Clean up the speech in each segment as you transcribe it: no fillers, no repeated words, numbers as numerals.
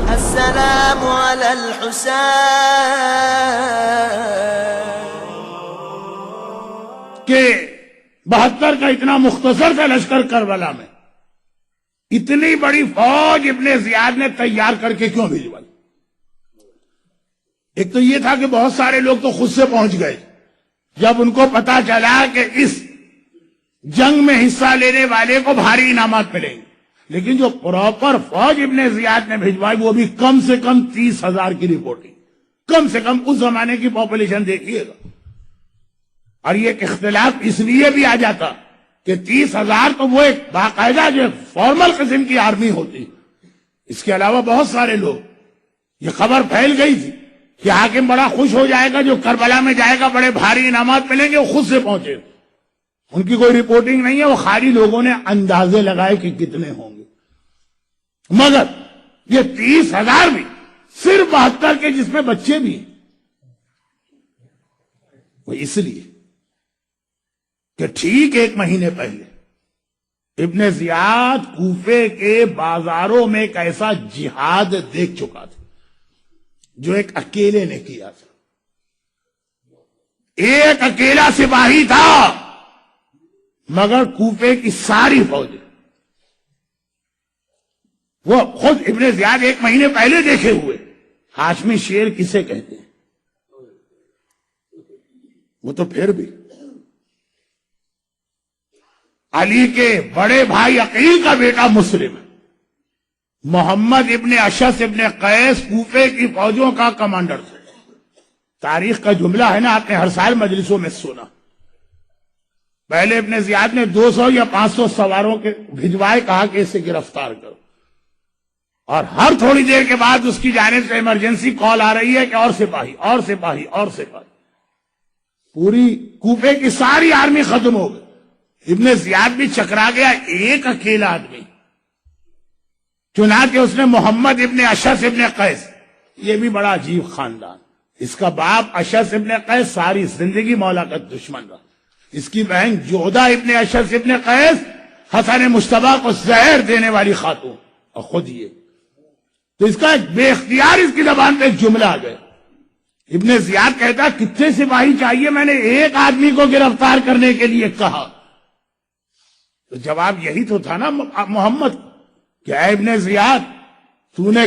السلام على الحسين کہ 72 کا اتنا مختصر تھا لشکر کربلا میں، اتنی بڑی فوج ابن زیاد نے تیار کر کے کیوں بھیجوائی؟ ایک تو یہ تھا کہ بہت سارے لوگ تو خود سے پہنچ گئے جب ان کو پتا چلا کہ اس جنگ میں حصہ لینے والے کو بھاری انعامات ملیں گے، لیکن جو پراپر فوج ابن زیاد نے بھیجوائی وہ بھی کم سے کم 30,000 کی رپورٹنگ، کم سے کم اس زمانے کی پاپولیشن دیکھیے گا۔ اور یہ ایک اختلاف اس لیے بھی آ جاتا کہ 30,000 تو وہ ایک باقاعدہ جو فارمل قسم کی آرمی ہوتی، اس کے علاوہ بہت سارے لوگ، یہ خبر پھیل گئی تھی کہ حاکم بڑا خوش ہو جائے گا، جو کربلا میں جائے گا بڑے بھاری انعامات ملیں گے، وہ خود سے پہنچے۔ ان کی کوئی رپورٹنگ نہیں ہے، وہ خالی لوگوں نے اندازے لگائے کہ کتنے ہوں گے، مگر یہ 30,000 بھی صرف 72 کے جس میں بچے بھی ہیں، وہ اس لیے کہ ٹھیک 1 مہینے پہلے ابن زیاد کوفے کے بازاروں میں ایک ایسا جہاد دیکھ چکا تھا جو ایک اکیلے نے کیا تھا۔ ایک اکیلا سپاہی تھا مگر کوفے کی ساری فوج، وہ خود ابن زیاد 1 مہینے پہلے دیکھے ہوئے۔ ہاشمی شیر کسے کہتے ہیں؟ وہ تو پھر بھی علی کے بڑے بھائی عقیل کا بیٹا مسلم ہے، محمد ابن اشعث ابن قیس کوفے کی فوجوں کا کمانڈر تھا۔ تاریخ کا جملہ ہے نا، آپ نے ہر سال مجلسوں میں سنا۔ پہلے ابن زیاد نے 200 یا 500 سواروں کے بھجوائے، کہا کہ اسے گرفتار کرو، اور ہر تھوڑی دیر کے بعد اس کی جانب سے ایمرجنسی کال آ رہی ہے کہ اور سپاہی اور سپاہی اور سپاہی۔ پوری کوفے کی ساری آرمی ختم ہو گئی، ابن زیاد بھی چکرا گیا، ایک اکیلا آدمی۔ چنانچہ اس نے محمد ابن اشعث ابن قیس، یہ بھی بڑا عجیب خاندان، اس کا باپ اشعث ابن قیس ساری زندگی مولا کا دشمن رہا، اس کی بہن جودہ ابن اشعث ابن قیس حسن مجتبیٰ کو زہر دینے والی خاتون، اور خود یہ۔ تو اس کا ایک بے اختیار اس کی زبان پہ ایک جملہ آ گیا۔ ابن زیاد کہتا کتنے سپاہی چاہیے؟ میں نے ایک آدمی کو گرفتار کرنے کے لیے کہا۔ تو جواب یہی تو تھا نا محمد کہ اے ابن زیاد، تو نے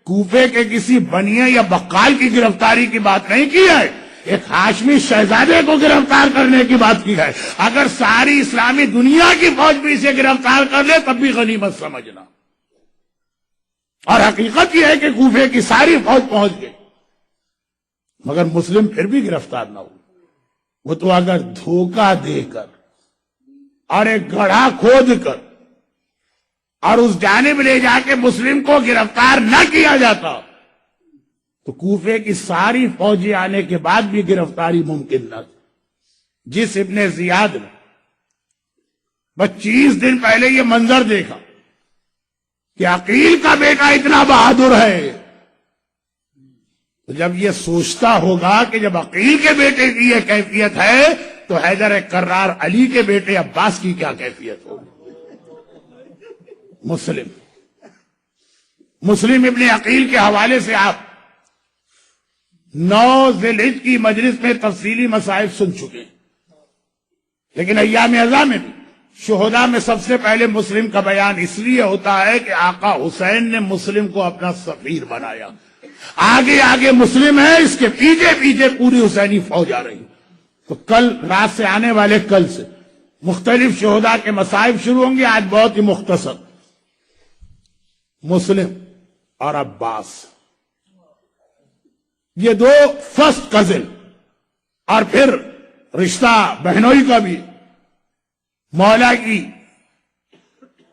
کوفے کے کسی بنیے یا بقال کی گرفتاری کی بات نہیں کی ہے، ایک ہاشمی شہزادے کو گرفتار کرنے کی بات کی ہے۔ اگر ساری اسلامی دنیا کی فوج بھی اسے گرفتار کر لے تب بھی غنیمت سمجھنا۔ اور حقیقت یہ ہے کہ کوفے کی ساری فوج پہنچ گئی، مگر مسلم پھر بھی گرفتار نہ ہو۔ وہ تو اگر دھوکہ دے کر اور ایک گڑھا کھود کر اور اس جانب لے جا کے مسلم کو گرفتار نہ کیا جاتا تو کوفے کی ساری فوجیں آنے کے بعد بھی گرفتاری ممکن نہ تھی۔ جس ابن زیاد نے 25 دن پہلے یہ منظر دیکھا کہ عقیل کا بیٹا اتنا بہادر ہے، تو جب یہ سوچتا ہوگا کہ جب عقیل کے بیٹے کی یہ کیفیت ہے تو حیدر کرار علی کے بیٹے عباس کی کیا کیفیت ہوگی۔ مسلم ابن عقیل کے حوالے سے آپ 9 ذی الحجہ کی مجلس میں تفصیلی مسائل سن چکے ہیں، لیکن ایام ازا میں بھی شہداء میں سب سے پہلے مسلم کا بیان اس لیے ہوتا ہے کہ آقا حسین نے مسلم کو اپنا سفیر بنایا۔ آگے آگے مسلم ہے، اس کے پیچھے پیچھے پوری حسینی فوج آ رہی۔ تو کل رات سے آنے والے کل سے مختلف شہداء کے مصائب شروع ہوں گے۔ آج بہت ہی مختصر، مسلم اور عباس یہ 2 فرسٹ کزن، اور پھر رشتہ بہنوئی کا بھی،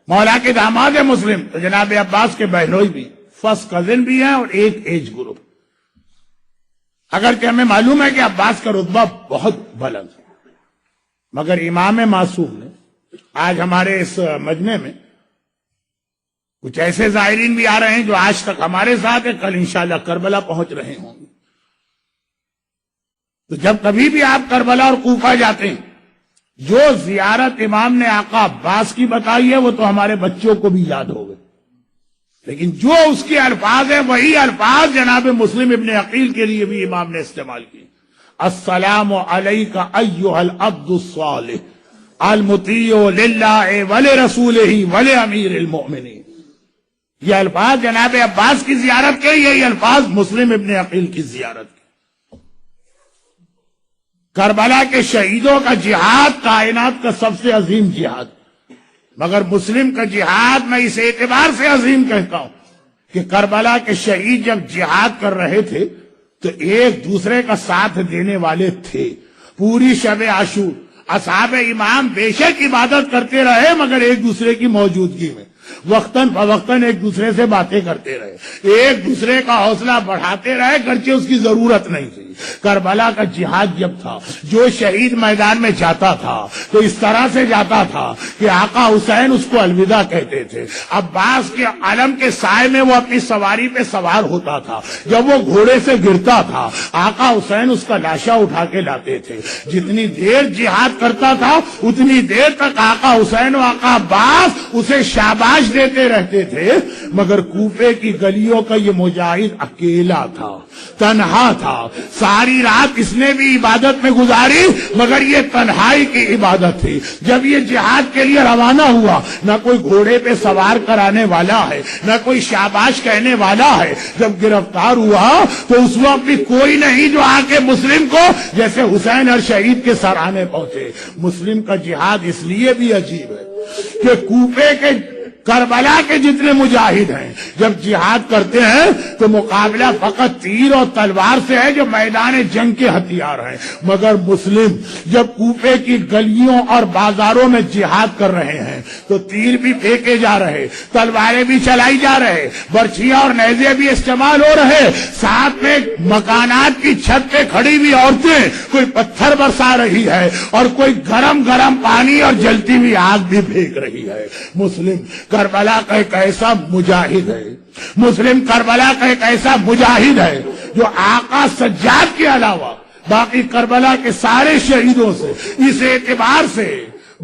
مولا کے داماد ہے مسلم، تو جناب عباس کے بہنوئی بھی فرسٹ کزن بھی ہیں اور ایک ایج گروپ۔ اگرچہ ہمیں معلوم ہے کہ عباس کا رتبہ بہت بلند ہے، مگر امام معصوم نے آج ہمارے اس مجمع میں کچھ ایسے زائرین بھی آ رہے ہیں جو آج تک ہمارے ساتھ ہیں، کل انشاءاللہ کربلا پہنچ رہے ہوں گے۔ تو جب کبھی بھی آپ کربلا اور کوفہ جاتے ہیں جو زیارت امام نے آقا عباس کی بتائی ہے وہ تو ہمارے بچوں کو بھی یاد ہو گئے، لیکن جو اس کے الفاظ ہیں وہی الفاظ جناب مسلم ابن عقیل کے لیے بھی امام نے استعمال کیے۔ السلام علیک ایھا العبد الصالح المطیع للہ ولرسولہ ولامیر المؤمنین۔ یہ الفاظ جناب عباس کی زیارت کے، یہی الفاظ مسلم ابن عقیل کی زیارت کے۔ کربلا کے شہیدوں کا جہاد کائنات کا سب سے عظیم جہاد، مگر مسلم کا جہاد میں اس اعتبار سے عظیم کہتا ہوں کہ کربلا کے شہید جب جہاد کر رہے تھے تو ایک دوسرے کا ساتھ دینے والے تھے۔ پوری شب عاشور اصحاب امام بے شک عبادت کرتے رہے، مگر ایک دوسرے کی موجودگی میں وقتاً فوقتاً ایک دوسرے سے باتیں کرتے رہے، ایک دوسرے کا حوصلہ بڑھاتے رہے، گرچہ اس کی ضرورت نہیں تھی۔ کربلا کا جہاد جب تھا، جو شہید میدان میں جاتا تھا تو اس طرح سے جاتا تھا کہ آقا حسین اس کو الوداع کہتے تھے۔ عباس کے علم کے سائے میں وہ اپنی سواری پہ سوار ہوتا تھا، جب وہ گھوڑے سے گرتا تھا آقا حسین اس کا لاشا اٹھا کے لاتے تھے۔ جتنی دیر جہاد کرتا تھا اتنی دیر تک آقا حسین و آقا عباس اسے شاباش دیتے رہتے تھے، مگر کوفے کی گلیوں کا یہ مجاہد اکیلا تھا، تنہا تھا۔ ساری رات اس نے بھی عبادت میں گزاری، مگر یہ تنہائی کی عبادت تھی۔ جب یہ جہاد کے لیے روانہ ہوا، نہ کوئی گھوڑے پہ سوار کرانے والا ہے، نہ کوئی شاباش کہنے والا ہے۔ جب گرفتار ہوا تو اس وقت بھی کوئی نہیں جو آ کے مسلم کو جیسے حسین اور شہید کے سرانے پہنچے۔ مسلم کا جہاد اس لیے بھی عجیب ہے کہ کوفے کے کربلا کے جتنے مجاہد ہیں جب جہاد کرتے ہیں تو مقابلہ فقط تیر اور تلوار سے ہے جو میدان جنگ کے ہتھیار ہیں، مگر مسلم جب کوفے کی گلیوں اور بازاروں میں جہاد کر رہے ہیں تو تیر بھی پھینکے جا رہے، تلواریں بھی چلائی جا رہے، برچھیاں اور نیزے بھی استعمال ہو رہے، ساتھ میں مکانات کی چھت پہ کھڑی ہوئی عورتیں کوئی پتھر برسا رہی ہے اور کوئی گرم گرم پانی اور جلتی ہوئی آگ بھی پھینک رہی ہے۔ مسلم کربلا کا ایک ایسا مجاہد ہے، مسلم کربلا کا ایک ایسا مجاہد ہے جو آقا سجاد کے علاوہ باقی کربلا کے سارے شہیدوں سے اس اعتبار سے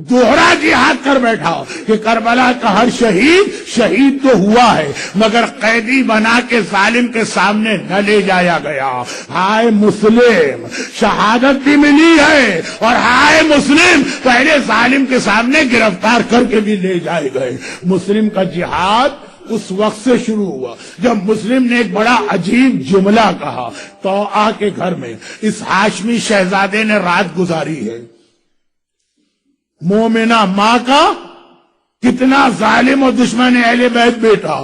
دوہرا جہاد کر بیٹھا کہ کربلا کا ہر شہید شہید تو ہوا ہے مگر قیدی بنا کے ظالم کے سامنے نہ لے جایا گیا۔ ہائے مسلم، شہادت بھی ملی ہے اور ہائے مسلم پہلے ظالم کے سامنے گرفتار کر کے بھی لے جائے گئے۔ مسلم کا جہاد اس وقت سے شروع ہوا جب مسلم نے ایک بڑا عجیب جملہ کہا۔ طوعا کے گھر میں اس ہاشمی شہزادے نے رات گزاری ہے۔ مومنہ ماں کا کتنا ظالم و دشمن اہل بیت بیٹا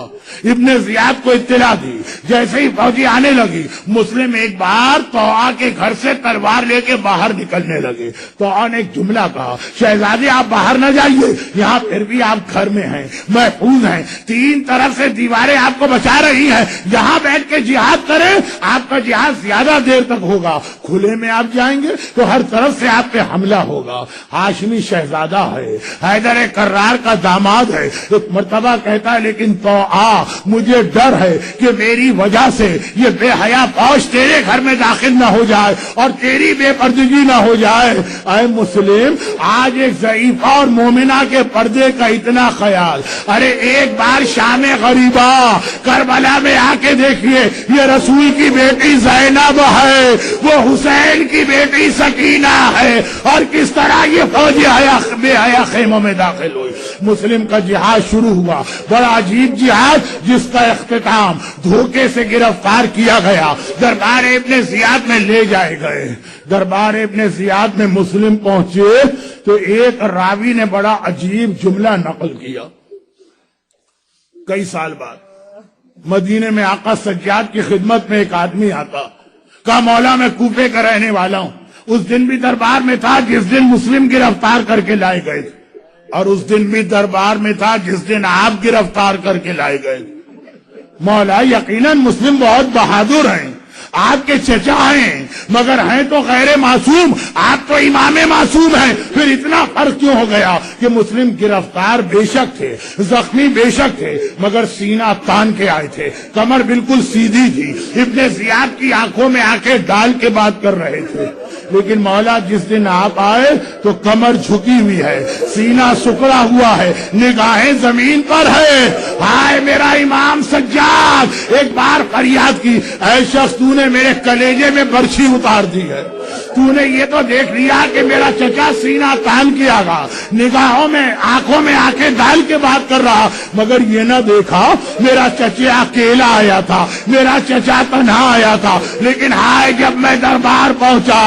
ابن زیاد کو اطلاع دی، جیسے ہی فوجی آنے لگی مسلم ایک بار طوعا کے گھر سے تلوار لے کے باہر نکلنے لگے۔ طوعا نے ایک جملہ کہا، شہزادے آپ باہر نہ جائیے، یہاں پھر بھی آپ گھر میں ہیں، محفوظ ہیں، تین طرف سے دیواریں آپ کو بچا رہی ہیں، یہاں بیٹھ کے جہاد کریں، آپ کا جہاد زیادہ دیر تک ہوگا، کھلے میں آپ جائیں گے تو ہر طرف سے آپ پہ حملہ ہوگا۔ ہاشمی شہزادہ ہے، حیدر کرار کا داماد ہے، ایک مرتبہ کہتا ہے لیکن طوعا مجھے ڈر ہے کہ میری وجہ سے یہ بے حیا فوج تیرے گھر میں داخل نہ ہو جائے اور تیری بے پردگی نہ ہو جائے۔ اے مسلم، آج ایک ضعیفہ اور مومنہ کے پردے کا اتنا خیال، ارے ایک بار شام غریبہ کربلا میں آ کے دیکھیے، یہ رسول کی بیٹی زینب ہے، وہ حسین کی بیٹی سکینہ ہے، اور کس طرح یہ فوج بے حیا خیموں میں داخل ہوئی۔ مسلم کا جہاد شروع ہوا، بڑا عجیب جہاد جس کا اختتام دھوکے سے گرفتار کیا گیا، دربار ابن زیاد میں لے جائے گئے۔ دربار ابن زیاد میں مسلم پہنچے تو ایک راوی نے بڑا عجیب جملہ نقل کیا۔ کئی سال بعد مدینے میں آقا سجاد کی خدمت میں ایک آدمی آتا، کہا مولا میں کوفے کا رہنے والا ہوں، اس دن بھی دربار میں تھا جس دن مسلم گرفتار کر کے لائے گئے تھے، اور اس دن بھی دربار میں تھا جس دن آپ گرفتار کر کے لائے گئے۔ مولا یقیناً مسلم بہت بہادر ہیں، آپ کے چچا ہیں، مگر ہیں تو غیر معصوم، آپ تو امام معصوم ہیں، پھر اتنا فرق کیوں ہو گیا کہ مسلم گرفتار بے شک تھے، زخمی بے شک تھے، مگر سینہ تان کے آئے تھے، کمر بالکل سیدھی تھی، ابن زیاد کی آنکھوں میں آنکھیں ڈال کے بات کر رہے تھے۔ لیکن مولا جس دن آپ آئے تو کمر جھکی ہوئی ہے، سینہ سکڑا ہوا ہے، نگاہیں زمین پر ہے۔ ہائے میرا امام سجاد، ایک بار فریاد کی، اے شخص تو نے میرے کلیجے میں برچھی اتار دی ہے، تو نے یہ تو دیکھ لیا کہ میرا چچا سینہ تان کیا گا، نگاہوں میں آنکھوں میں آنکھیں ڈال کے بات کر رہا، مگر یہ نہ دیکھا میرا چچا اکیلا آیا تھا، میرا چچا تنہا آیا تھا۔ لیکن ہائے جب میں دربار پہنچا،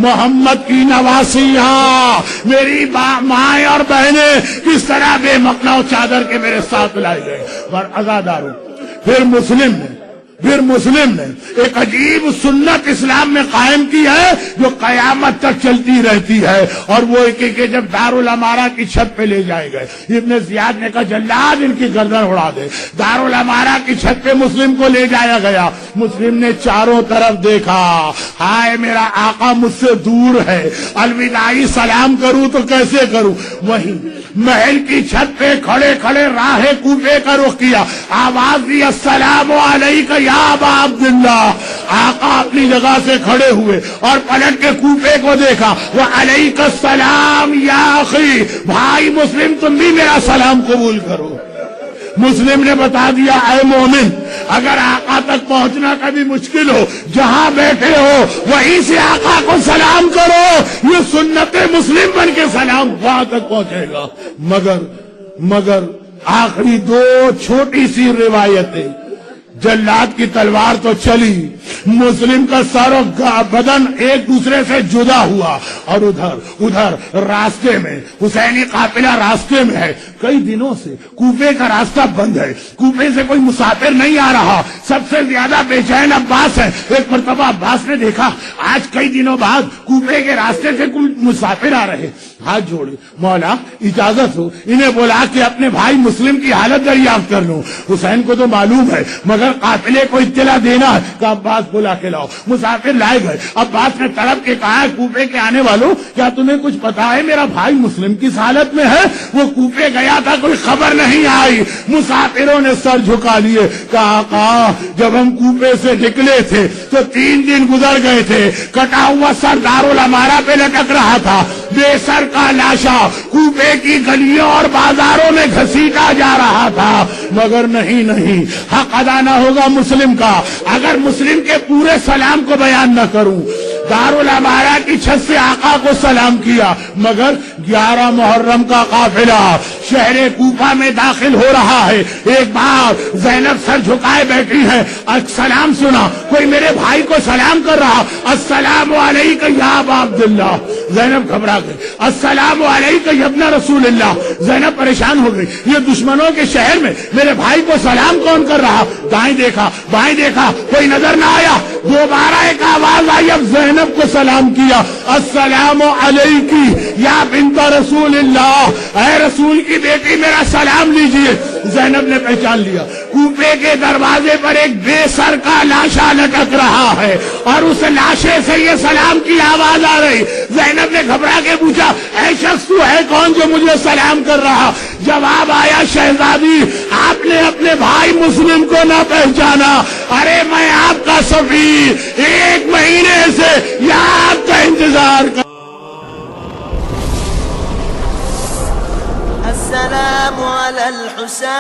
محمد کی نواسیاں، میری مائیں اور بہنیں کس طرح بے مقنع چادر کے میرے ساتھ لائے گئے اور عزاداروں۔ پھر مسلم نے ایک عجیب سنت اسلام میں قائم کی ہے جو قیامت تک چلتی رہتی ہے، اور وہ کہ جب دارالامارہ کی چھت پہ لے جائے گئے، ابن زیاد نے کہا جلاد ان کی گردن اڑا دے۔ دارالامارہ کی چھت پہ مسلم کو لے جایا گیا، مسلم نے چاروں طرف دیکھا، ہائے میرا آقا مجھ سے دور ہے، الوداعی سلام کروں تو کیسے کروں؟ وہیں محل کی چھت پہ کھڑے کھڑے راہ کوفے کا رخ کیا، آواز دی السلام علیکم یا ابا عبداللہ۔ آقا اپنی جگہ سے کھڑے ہوئے اور پلٹ کے کوفے کو دیکھا، وعلیک السلام یا اخی، بھائی مسلم تم بھی میرا سلام قبول کرو۔ مسلم نے بتا دیا اے مومن، اگر آقا تک پہنچنا کبھی مشکل ہو، جہاں بیٹھے ہو وہیں سے آقا کو سلام کرو، یہ سنت مسلم بن کے سلام وہاں تک پہنچے گا۔ مگر آخری دو چھوٹی سی روایتیں، جلاد کی تلوار تو چلی، مسلم کا سر و بدن ایک دوسرے سے جدا ہوا، اور ادھر راستے میں حسینی قافلہ راستے میں ہے، کئی دنوں سے کوفے کا راستہ بند ہے، کوفے سے کوئی مسافر نہیں آ رہا، سب سے زیادہ بے چین عباس ہے۔ ایک مرتبہ عباس نے دیکھا آج کئی دنوں بعد کوفے کے راستے سے کوئی مسافر آ رہے، ہاتھ جوڑے، مولا اجازت ہو انہیں بولا کہ اپنے بھائی مسلم کی حالت دریافت کر لوں۔ حسین کو تو معلوم ہے مگر قافلے کو اطلاع دینا ہے کہ عباس بلا کے لاؤ۔ مسافر لائے گئے، عباس نے طلب کے کہا کوفے کے آنے والوں کیا تمہیں کچھ پتا ہے میرا بھائی مسلم کس حالت میں ہے؟ وہ کوفے گیا تھا، کوئی خبر نہیں آئی۔ مسافروں نے سر جھکا لیے، کہا آقا جب ہم کوفے سے نکلے تھے تو 3 دن گزر گئے تھے، کٹا ہوا سر دارالامارہ پہ لٹک رہا تھا، بے سر کا لاشا کوفے کی گلیوں اور بازاروں میں گھسیٹا جا رہا تھا، مگر نہیں حق ادا نہ ہوگا مسلم کا اگر مسلم کے پورے سلام کو بیان نہ کروں۔ دارالامارہ کی چھت سے آقا کو سلام کیا، مگر 11 محرم کا قافلہ شہر کوفہ میں داخل ہو رہا ہے۔ ایک بار زینب سر جھکائے بیٹھی ہے، سلام سنا، کوئی میرے بھائی کو سلام کر رہا، السلام علیکم یا ابا عبداللہ۔ زینب گھبرا گئی، السلام علیکم یا ابن رسول اللہ۔ زینب پریشان ہو گئی، یہ دشمنوں کے شہر میں میرے بھائی کو سلام کون کر رہا؟ دائیں دیکھا بائیں دیکھا، کوئی نظر نہ آیا، دوبارہ ایک آواز آئی، اب زینب کو سلام کیا، السلام علیکی یا بنت رسول اللہ، اے رسول کی بیٹی میرا سلام لیجئے۔ زینب نے پہچان لیا، کوفے کے دروازے پر ایک بے سر کا لاشا لٹک رہا ہے اور اس لاشے سے یہ سلام کی آواز آ رہی۔ زینب نے گھبرا کے پوچھا اے شخص تو ہے کون جو مجھے سلام کر رہا؟ جواب آیا شہزادی آپ نے اپنے بھائی مسلم کو نہ پہچانا، ارے میں آپ کا سفیر 1 مہینے سے یہاں آپ کا انتظار کر۔ السلام على الحسين